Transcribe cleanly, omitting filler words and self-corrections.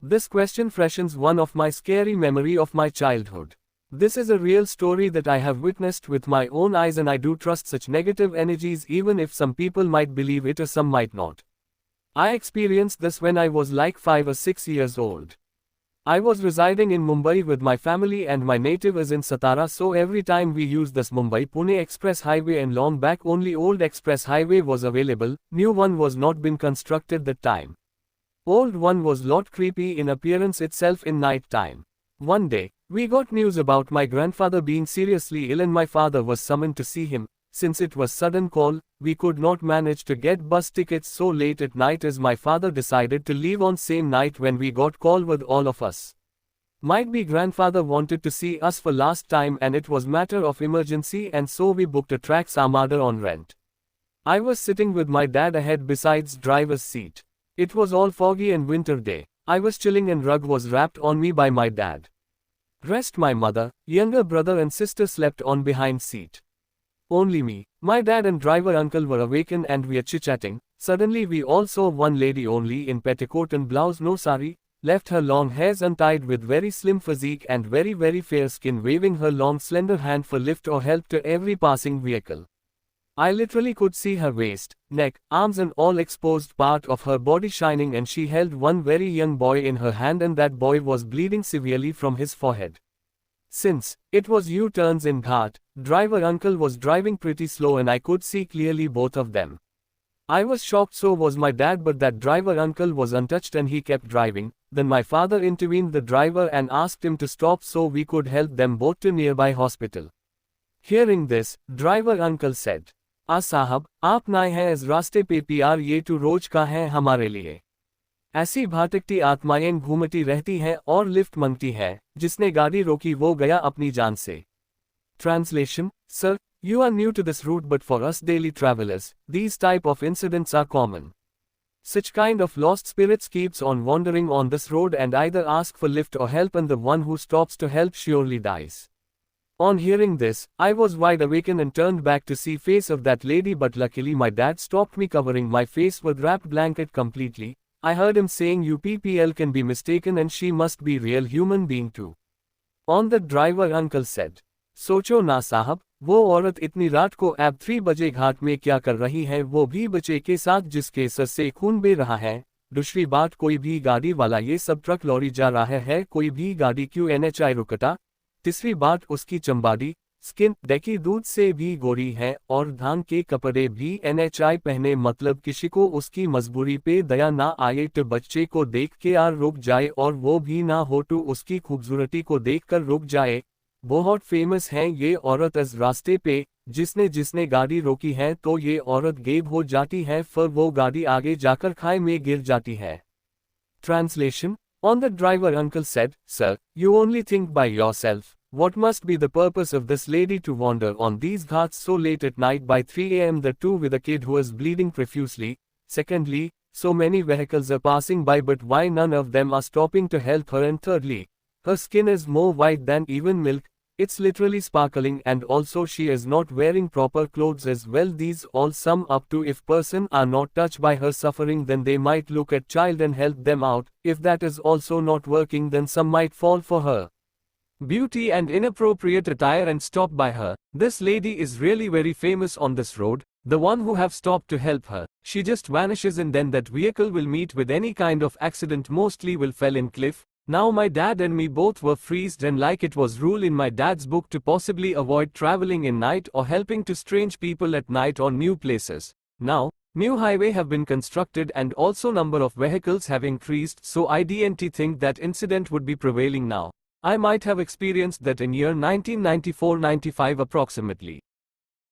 This question freshens one of my scary memory of my childhood. This is a real story that I have witnessed with my own eyes, and I do trust such negative energies even if some people might believe it or some might not. I experienced this when I was like 5 or 6 years old. I was residing in Mumbai with my family and my native is in Satara, so every time we used this Mumbai-Pune Express Highway, and long back only old Express Highway was available, new one was not been constructed that time. Old one was lot creepy in appearance itself in night time. One day, we got news about my grandfather being seriously ill and my father was summoned to see him. Since it was sudden call, we could not manage to get bus tickets so late at night as my father decided to leave on same night when we got call with all of us. Might be grandfather wanted to see us for last time and it was matter of emergency, and so we booked a Trax Armada on rent. I was sitting with my dad ahead besides driver's seat. It was all foggy and winter day. I was chilling and rug was wrapped on me by my dad. Rest my mother, younger brother and sister slept on behind seat. Only me, my dad and driver uncle were awakened and we are chit-chatting. Suddenly we all saw one lady only in petticoat and blouse, no sari, left her long hairs untied with very slim physique and very fair skin, waving her long slender hand for lift or help to every passing vehicle. I literally could see her waist, neck, arms and all exposed part of her body shining, and she held one very young boy in her hand and that boy was bleeding severely from his forehead. Since it was U-turns in Ghat, driver uncle was driving pretty slow and I could see clearly both of them. I was shocked, so was my dad, but that driver uncle was untouched and he kept driving. Then my father intervened the driver and asked him to stop so we could help them both to nearby hospital. Hearing this, driver uncle said, साहब, आप नए हैं इस रास्ते पे, प्यार ये तो रोज का है हमारे लिए। ऐसी भटकती आत्माएं घूमती रहती हैं और लिफ्ट मांगती है, जिसने गाड़ी रोकी वो गया अपनी जान से। Translation: Sir, you are new to this route, but for us daily travelers, these type of incidents are common. Such kind of lost spirits keeps on wandering on this road and either ask for lift or help, and the one who stops to help surely dies. On hearing this, I was wide awake and turned back to see face of that lady, but luckily my dad stopped me, covering my face with wrapped blanket completely. I heard him saying UPPL can be mistaken and she must be real human being too. On the driver uncle said, सोचो ना साहब, वो औरत इतनी रात को अब 3 बजे घाट में क्या कर रही है, वो भी बच्चे के साथ जिसके सर से खून बह रहा है। दूसरी बात, कोई भी गाड़ी वाला ये सब ट्रक लॉरी जा रहा है, कोई भी गाड़ी क्यों NHI रुकता। तीसरी बात, उसकी चंबाड़ी स्किन देखी दूध से भी गोरी है और धान के कपड़े भी NHI पहने, मतलब किसी को उसकी मजबूरी पे दया ना आए तो बच्चे को देख के यार रुक जाए, और वो भी ना हो तो उसकी खूबसूरती को देखकर रुक जाए। बहुत फेमस है ये औरत इस रास्ते पे, जिसने गाड़ी रोकी है तो ये औरत गायब हो जाती है, फिर वो गाड़ी आगे जाकर खाई में गिर जाती है। Translation: On the driver uncle said, Sir, you only think by yourself. What must be the purpose of this lady to wander on these ghats so late at night by 3 a.m., the two with a kid who is bleeding profusely? Secondly, so many vehicles are passing by, but why none of them are stopping to help her? And thirdly, her skin is more white than even milk, it's literally sparkling, and also she is not wearing proper clothes as well. These all sum up to, if person are not touched by her suffering, then they might look at child and help them out. If that is also not working, then some might fall for her beauty and inappropriate attire and stop by her. This lady is really very famous on this road. The one who have stopped to help her, she just vanishes, and then that vehicle will meet with any kind of accident, mostly will fell in cliff. Now my dad and me both were freezed, and like it was rule in my dad's book to possibly avoid traveling in night or helping to strange people at night or new places. Now, new highway have been constructed and also number of vehicles have increased, so I didn't think that incident would be prevailing now. I might have experienced that in year 1994-95 approximately.